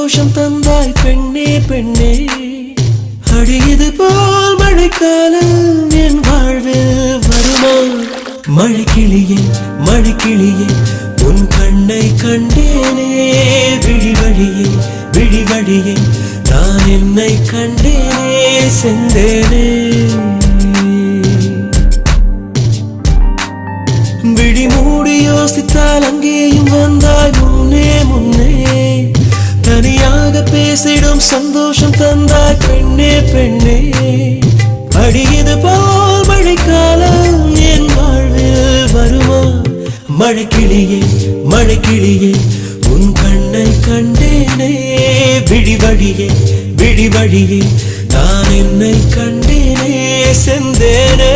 சந்தோஷம் தந்தாய் பெண்ணே பெண்ணே. அடியது போல் மழைக்காலம் என் வாழ்வில் வருமா? மழைக்கிளியே மழைக்கிளியே உன் கண்ணை கண்டேனே. விழி வழியே விழி வழியே நான் என்னை கண்டேனே செந்தேனே. விழி மூடி யோசித்தால் அங்கேயும் வந்தாய் முன்னே முன்னே. தனியாக பேசிடும் சந்தோஷம் தந்தாய் பெண்ணே பெண்ணே. அடியது போல் மழைக்காலம் என் வாழ்வில் வருமா? மழைக்கிளியே மழைக்கிளியே உன் கண்ணை கண்டேனே. விழி வழியே விழி வழியே நான் என்னை கண்டேனே செந்தேனே.